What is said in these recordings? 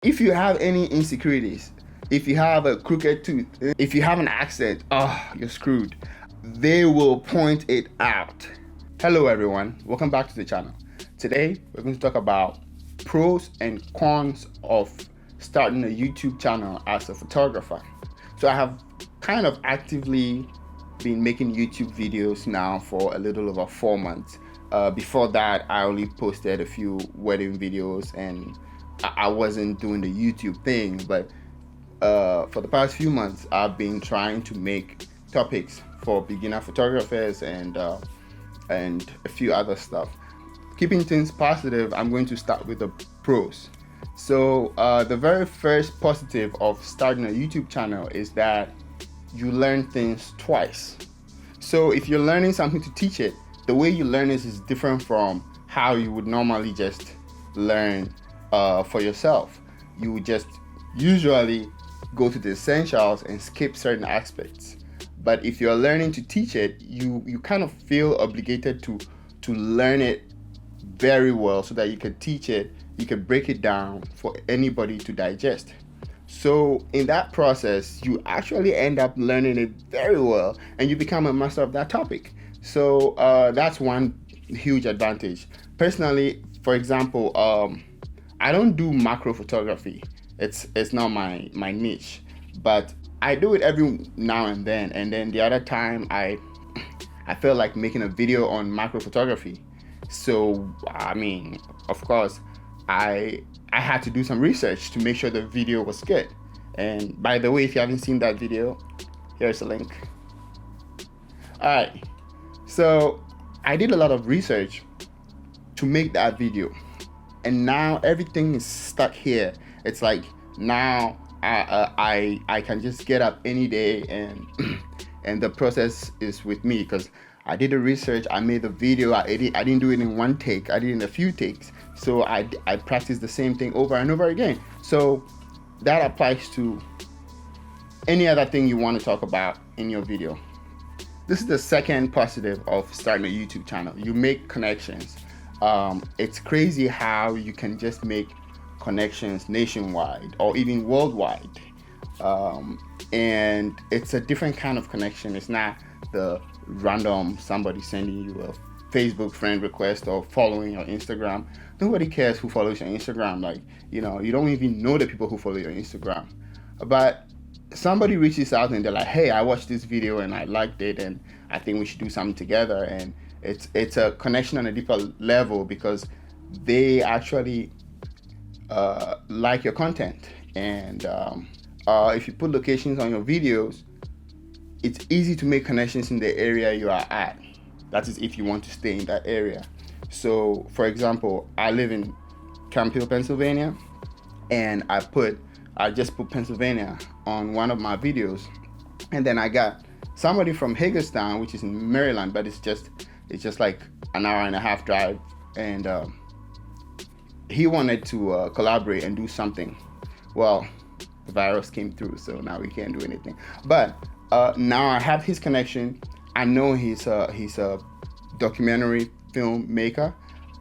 If you have any insecurities, if you have a crooked tooth, if you have an accent, you're screwed. They will point it out. Hello everyone, welcome back to the channel. Today we're going to talk about pros and cons of starting a YouTube channel as a photographer. So I have kind of actively been making YouTube videos now for a little over 4 months. Before that, I only posted a few wedding videos and I wasn't doing the YouTube thing, but for the past few months, I've been trying to make topics for beginner photographers and a few other stuff. Keeping things positive, I'm going to start with the pros. So the very first positive of starting a YouTube channel is that you learn things twice. So if you're learning something to teach it, the way you learn it is different from how you would normally just learn for yourself. You would just usually go to the essentials and skip certain aspects. But if you're learning to teach it, you kind of feel obligated to learn it very well so that you can teach it, you can break it down for anybody to digest. So in that process, you actually end up learning it very well and you become a master of that topic. So that's one huge advantage. Personally, for example, I don't do macro photography. It's not my niche, but I do it every now and then the other time I felt like making a video on macro photography. So I mean, of course, I had to do some research to make sure the video was good. And by the way, if you haven't seen that video, here's a link. Alright, so I did a lot of research to make that video, and now everything is stuck here. It's like now I can just get up any day and and the process is with me because I did the research, I made the video, I didn't do it in one take, I did it in a few takes. So I practiced the same thing over and over again. So that applies to any other thing you want to talk about in your video. This is the second positive of starting a YouTube channel. You make connections. It's crazy how you can just make connections nationwide or even worldwide. And it's a different kind of connection. It's not the random somebody sending you a Facebook friend request or following your Instagram. Nobody cares who follows your Instagram. Like, you don't even know the people who follow your Instagram. But somebody reaches out and they're like, hey, I watched this video and I liked it and I think we should do something together. And it's a connection on a deeper level because they actually like your content. And if you put locations on your videos, it's easy to make connections in the area you are at. That is if you want to stay in that area. So for example, I live in Camp Hill, Pennsylvania, and I just put Pennsylvania on one of my videos, and then I got somebody from Hagerstown, which is in Maryland, but it's just like an hour and a half drive, and he wanted to collaborate and do something. Well, the virus came through, so now we can't do anything. But now I have his connection. I know he's a documentary filmmaker.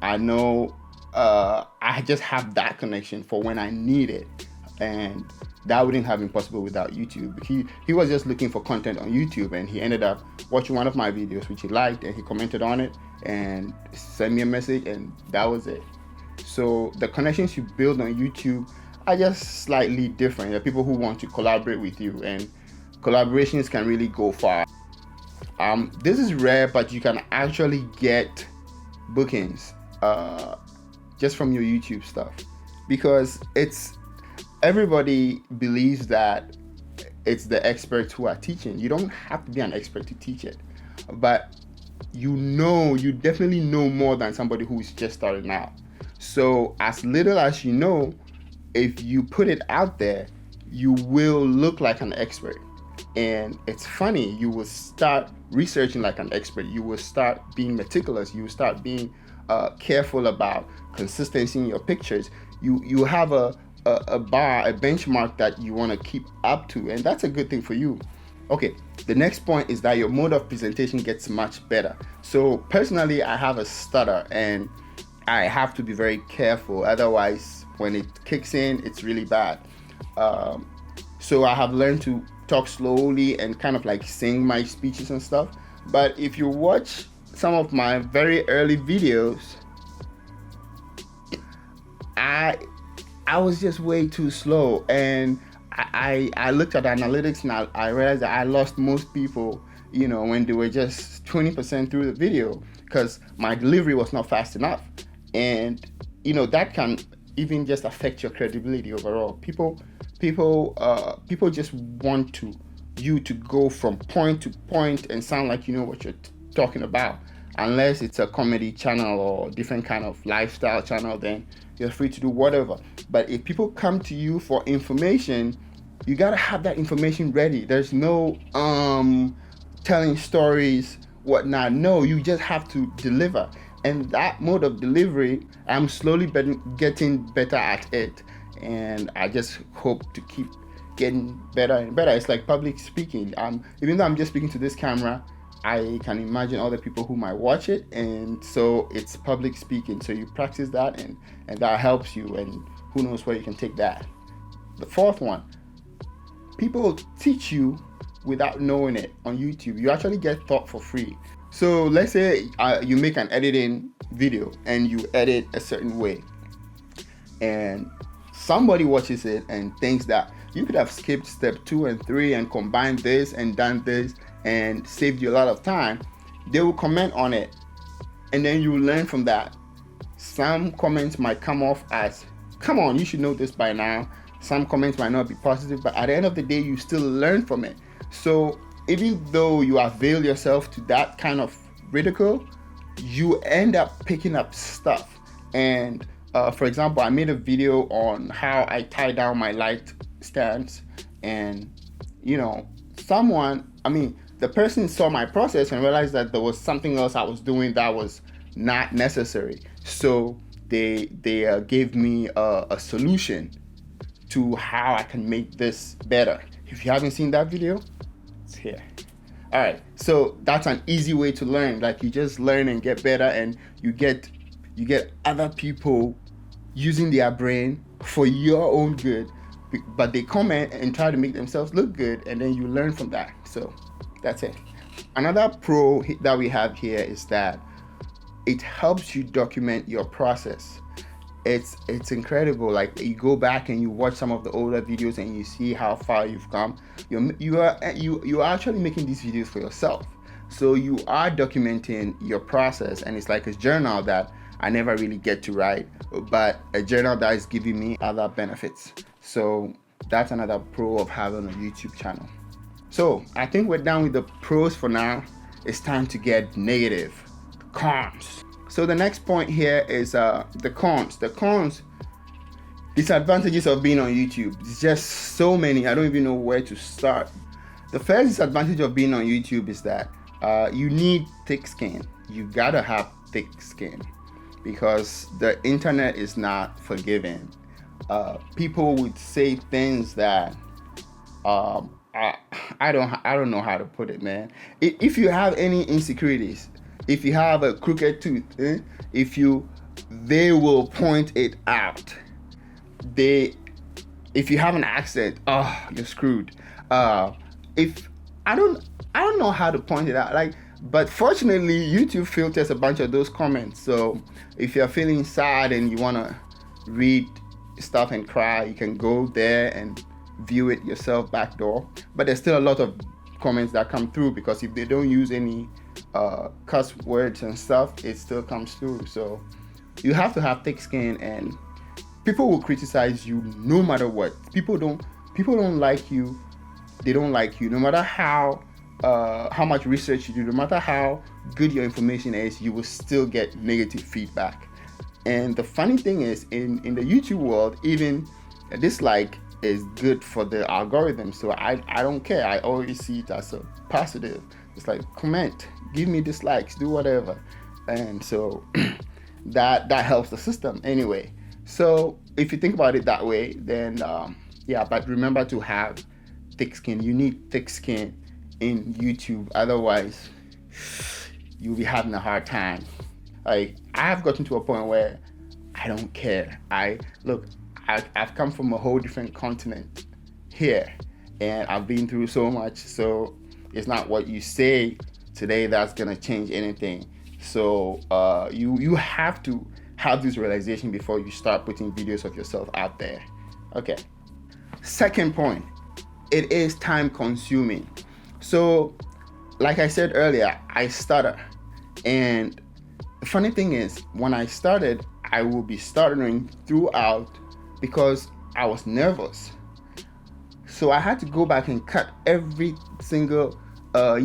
I know I just have that connection for when I need it, and that wouldn't have been possible without YouTube. He was just looking for content on YouTube, and he ended up watching one of my videos which he liked, and he commented on it and sent me a message, and that was it. So the connections you build on YouTube are just slightly different. There are people who want to collaborate with you, and collaborations can really go far. This is rare, but you can actually get bookings just from your YouTube stuff, because everybody believes that it's the experts who are teaching. You don't have to be an expert to teach it, but you definitely know more than somebody who is just starting out. So as little as you know, if you put it out there, you will look like an expert. And it's funny, you will start researching like an expert. You will start being meticulous. You will start being careful about consistency in your pictures. You have a bar, a benchmark that you want to keep up to, and that's a good thing for you. Okay, the next point is that your mode of presentation gets much better. So personally, I have a stutter and I have to be very careful, otherwise when it kicks in, it's really bad. Um, so I have learned to talk slowly and kind of like sing my speeches and stuff. But if you watch some of my very early videos, I I was just way too slow, and I looked at the analytics and I realized that I lost most people, when they were just 20% through the video because my delivery was not fast enough, and that can even just affect your credibility overall. People just want you to go from point to point and sound like you know what you're talking about. Unless it's a comedy channel or different kind of lifestyle channel, then you're free to do whatever. But if people come to you for information, you gotta have that information ready. There's no telling stories, whatnot. No, you just have to deliver. And that mode of delivery, I'm slowly getting better at it. And I just hope to keep getting better and better. It's like public speaking. Even though I'm just speaking to this camera, I can imagine other people who might watch it, and so it's public speaking. So you practice that, and that helps you, and who knows where you can take that. The fourth one, people teach you without knowing it on YouTube. You actually get taught for free. So let's say you make an editing video and you edit a certain way, and somebody watches it and thinks that you could have skipped step 2 and 3 and combined this and done this and saved you a lot of time. They will comment on it, and then you learn from that. Some comments might come off as, come on, you should know this by now. Some comments might not be positive, but at the end of the day, you still learn from it. So even though you avail yourself to that kind of ridicule, you end up picking up stuff. And for example, I made a video on how I tie down my light stands, and the person saw my process and realized that there was something else I was doing that was not necessary. So they gave me a solution to how I can make this better. If you haven't seen that video, it's here. All right, so that's an easy way to learn. Like, you just learn and get better, and you get other people using their brain for your own good, but they comment and try to make themselves look good, and then you learn from that. So that's it. Another pro that we have here is that it helps you document your process. It's incredible. Like, you go back and you watch some of the older videos and you see how far you've come. You are actually making these videos for yourself. So you are documenting your process, and it's like a journal that I never really get to write, but a journal that is giving me other benefits. So that's another pro of having a YouTube channel. So I think we're done with the pros for now. It's time to get negative, cons. So the next point here is the cons. The cons, disadvantages of being on YouTube. It's just so many. I don't even know where to start. The first disadvantage of being on YouTube is that you need thick skin. You gotta have thick skin because the internet is not forgiving. People would say things that I don't know how to put it, man. If you have any insecurities, if you have a crooked tooth, they will point it out. If you have an accent, you're screwed. If I don't know how to point it out, but fortunately YouTube filters a bunch of those comments. So if you're feeling sad and you wanna read stuff and cry, you can go there and view it yourself backdoor. But there's still a lot of comments that come through, because if they don't use any cuss words and stuff, it still comes through. So you have to have thick skin, and people will criticize you no matter what. People don't like you. They don't like you no matter how much research you do, no matter how good your information is, you will still get negative feedback. And the funny thing is, in the YouTube world, even a dislike is good for the algorithm. So I don't care. I always see it as a positive. It's like, comment, give me dislikes, do whatever. And so that helps the system anyway. So if you think about it that way, then but remember to have thick skin. You need thick skin in YouTube, otherwise you'll be having a hard time. Like, I have gotten to a point where I don't care. I've come from a whole different continent here, and I've been through so much. So it's not what you say today that's gonna change anything. So you have to have this realization before you start putting videos of yourself out there. Okay. Second point, it is time consuming. So, like I said earlier, I stutter. And the funny thing is, when I started, I will be stuttering throughout because I was nervous. So I had to go back and cut every single, every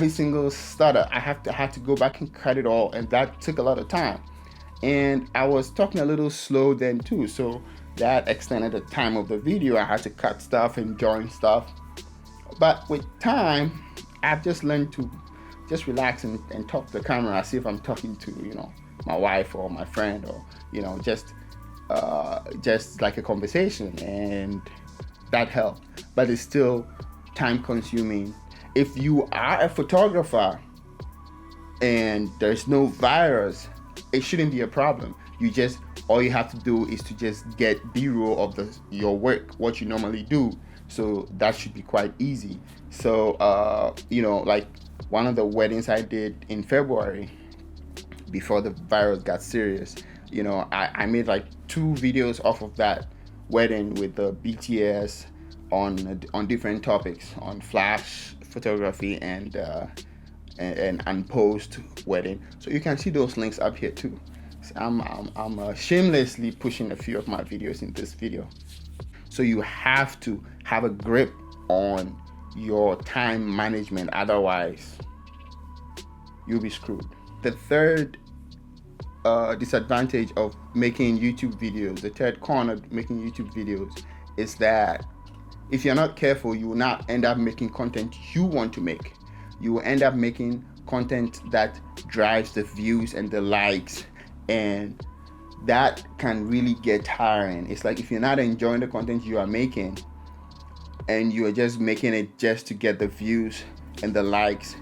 single stutter. I had to go back and cut it all, and that took a lot of time. And I was talking a little slow then too, so that extended the time of the video. I had to cut stuff and join stuff. But with time, I've just learned to just relax and talk to the camera as if I'm talking to, my wife or my friend, or, just like a conversation, and that helped. But it's still time consuming. If you are a photographer and there's no virus, it shouldn't be a problem. All you have to do is to just get B-roll of your work, what you normally do. So that should be quite easy. So like one of the weddings I did in February, before the virus got serious, I made like 2 videos off of that wedding with the BTS on different topics, on flash photography and post wedding. So you can see those links up here too. So I'm shamelessly pushing a few of my videos in this video. So you have to have a grip on your time management, otherwise you'll be screwed. The third disadvantage of making YouTube videos, the third con of making YouTube videos, is that if you're not careful, you will not end up making content you want to make. You will end up making content that drives the views and the likes, and that can really get tiring. It's like if you're not enjoying the content you are making and you are just making it just to get the views and the likes,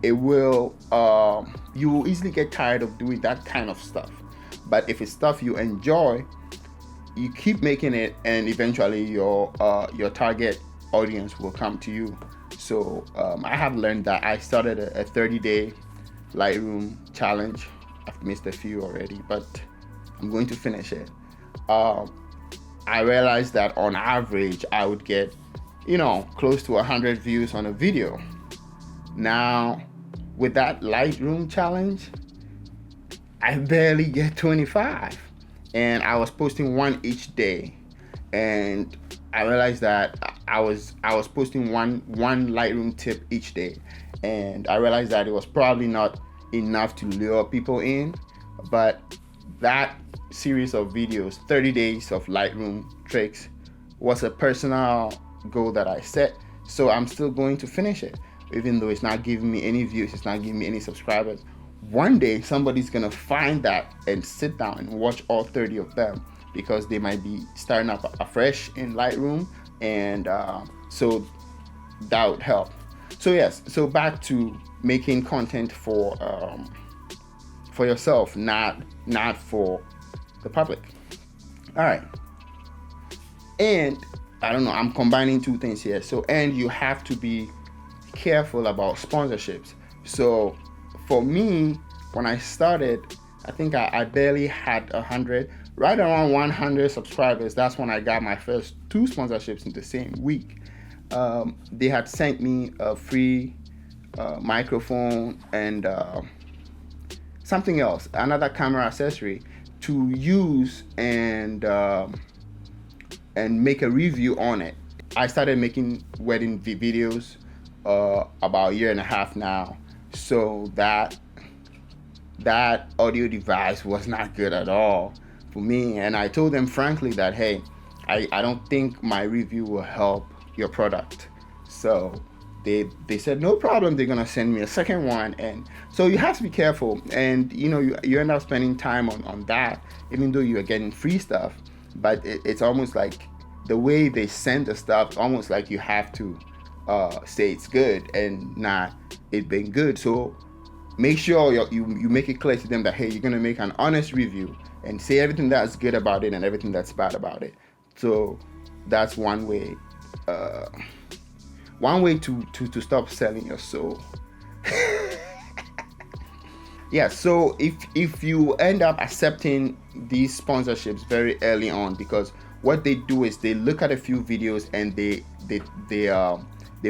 you will easily get tired of doing that kind of stuff. But if it's stuff you enjoy, you keep making it, and eventually your target audience will come to you. So I have learned that. I started a 30-day Lightroom challenge. I've missed a few already, but I'm going to finish it. I realized that on average I would get close to 100 views on a video. Now with that Lightroom challenge, I barely get 25, and I was posting one each day, and I realized that I was posting one Lightroom tip each day, and I realized that it was probably not enough to lure people in. But that series of videos, 30 days of Lightroom tricks, was a personal goal that I set. So I'm still going to finish it, even though it's not giving me any views, it's not giving me any subscribers. One day somebody's gonna find that and sit down and watch all 30 of them, because they might be starting up afresh in Lightroom, and so that would help. So yes, so back to making content for yourself, not for the public. All right. And I don't know, I'm combining 2 things here. So, and you have to be careful about sponsorships. So for me, when I started, I think I barely had 100, right around 100 subscribers. That's when I got my first 2 sponsorships in the same week. They had sent me a free microphone and something else, another camera accessory to use and make a review on it. I started making wedding videos about a year and a half now. So that audio device was not good at all for me, and I told them frankly that, hey, I don't think my review will help your product. So they said no problem, they're gonna send me a second one. And so you have to be careful, and you end up spending time on that, even though you're getting free stuff. But it's almost like the way they send the stuff, almost like you have to say it's good and not it being good. So make sure you make it clear to them that, hey, you're gonna make an honest review, and say everything that's good about it and everything that's bad about it. So that's one way. Uh, One way to stop selling your soul. Yeah, so if you end up accepting these sponsorships very early on, because what they do is they look at a few videos and they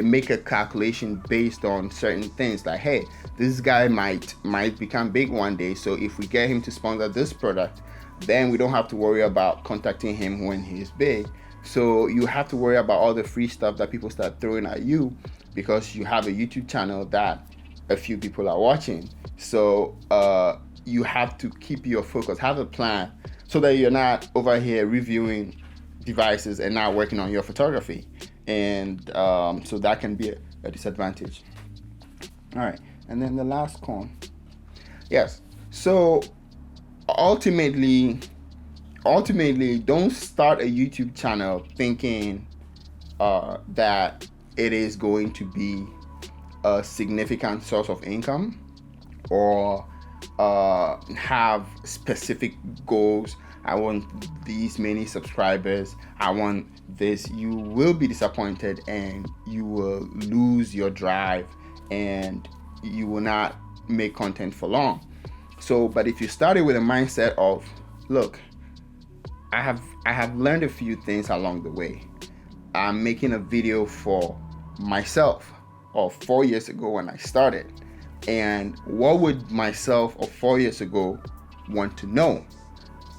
make a calculation based on certain things, like, hey, this guy might become big one day, so if we get him to sponsor this product, then we don't have to worry about contacting him when he's big. So you have to worry about all the free stuff that people start throwing at you because you have a YouTube channel that a few people are watching. So you have to keep your focus, have a plan, so that you're not over here reviewing devices and not working on your photography. And so that can be a disadvantage. All right, and then the last con. Yes. So ultimately, don't start a YouTube channel thinking that it is going to be a significant source of income, or have specific goals. I want these many subscribers, I want this. You will be disappointed and you will lose your drive and you will not make content for long. So, but if you started with a mindset of, look, I have learned a few things along the way. I'm making a video for myself of 4 years ago when I started. And what would myself of 4 years ago want to know?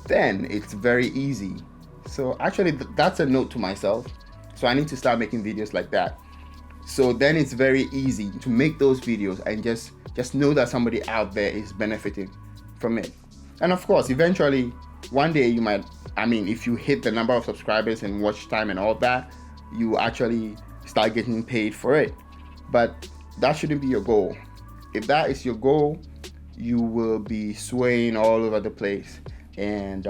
Then it's very easy. So actually that's a note to myself. So I need to start making videos like that. So then it's very easy to make those videos and just know that somebody out there is benefiting from it. And of course, eventually, one day you might, if you hit the number of subscribers and watch time and all that, you actually start getting paid for it. But that shouldn't be your goal. If that is your goal, you will be swaying all over the place. And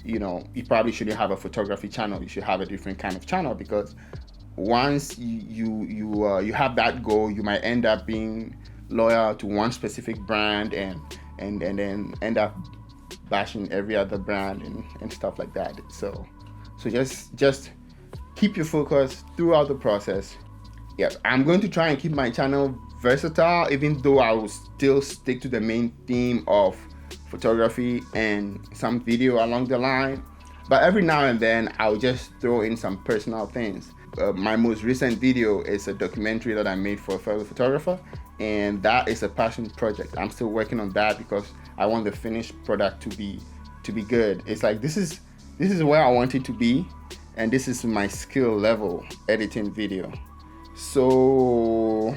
you probably shouldn't have a photography channel. You should have a different kind of channel, because once you have that goal, you might end up being loyal to one specific brand and then end up bashing every other brand and stuff like that. So just keep your focus throughout the process. Yeah, I'm going to try and keep my channel versatile, even though I will still stick to the main theme of photography and some video along the line. But every now and then I'll just throw in some personal things. My most recent video is a documentary that I made for a fellow photographer, and that is a passion project. I'm still working on that because I want the finished product to be good. It's like this is where I want it to be, and this is my skill level editing video. So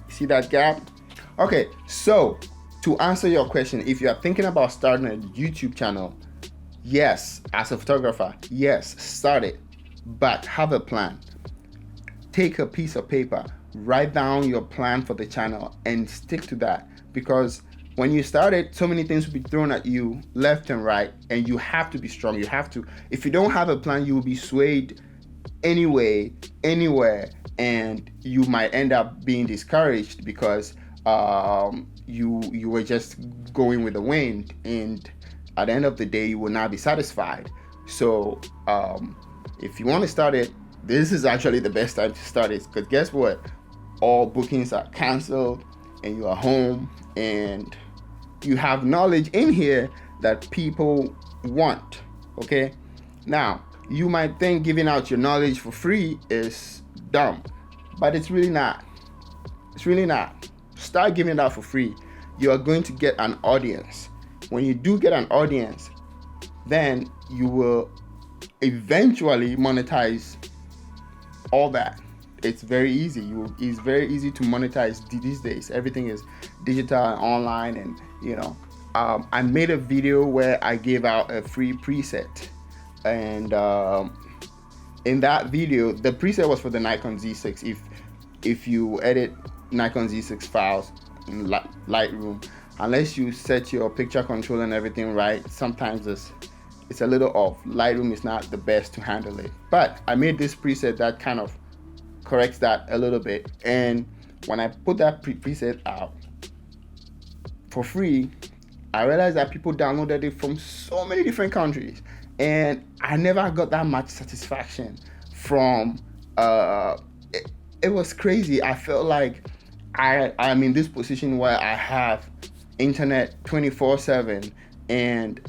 see that gap? Okay, so to answer your question, if you are thinking about starting a YouTube channel, yes, as a photographer, yes, start it, but have a plan. Take a piece of paper, write down your plan for the channel and stick to that, because when you start it, so many things will be thrown at you left and right, and you have to be strong. You have to. If you don't have a plan, you will be swayed anyway, anywhere, and you might end up being discouraged because you were just going with the wind, and at the end of the day, you will not be satisfied. So if you want to start it, this is actually the best time to start it, because guess what? All bookings are canceled and you are home and you have knowledge in here that people want. Okay, now you might think giving out your knowledge for free is dumb, but it's really not. It's really not. Start giving it out for free. You are going to get an audience. When you do get an audience, then you will eventually monetize all that. It's very easy. It's very easy to monetize these days. Everything is digital and online, and I made a video where I gave out a free preset, and in that video, the preset was for the Nikon Z6. If you edit Nikon Z6 files in Lightroom, unless you set your picture control and everything right, sometimes it's a little off. Lightroom is not the best to handle it, but I made this preset that kind of corrects that a little bit. And when I put that preset out for free, I realized that people downloaded it from so many different countries, and I never got that much satisfaction from. Uh, it was crazy. I felt like I'm in this position where I have internet 24/7, and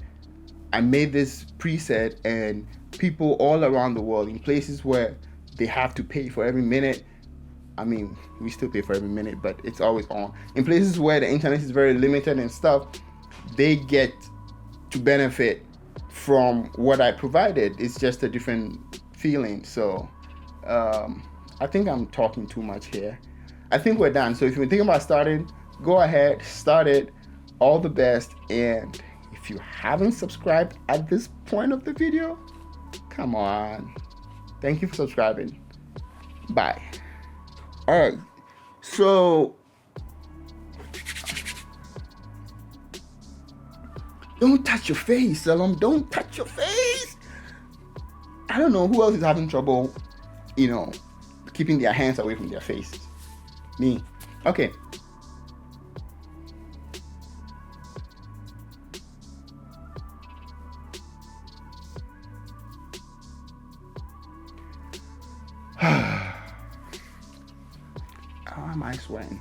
I made this preset, and people all around the world in places where they have to pay for every minute. I mean, we still pay for every minute, but it's always on. In places where the internet is very limited and stuff, they get to benefit from what I provided. It's just a different feeling. So, I think I'm talking too much here. I think we're done. So if you're thinking about starting, go ahead, start it. All the best. And if you haven't subscribed at this point of the video, come on. Thank you for subscribing. Bye. All right. So don't touch your face, Salom. Don't touch your face. I don't know who else is having trouble, keeping their hands away from their faces. Me. Okay. How am I sweating?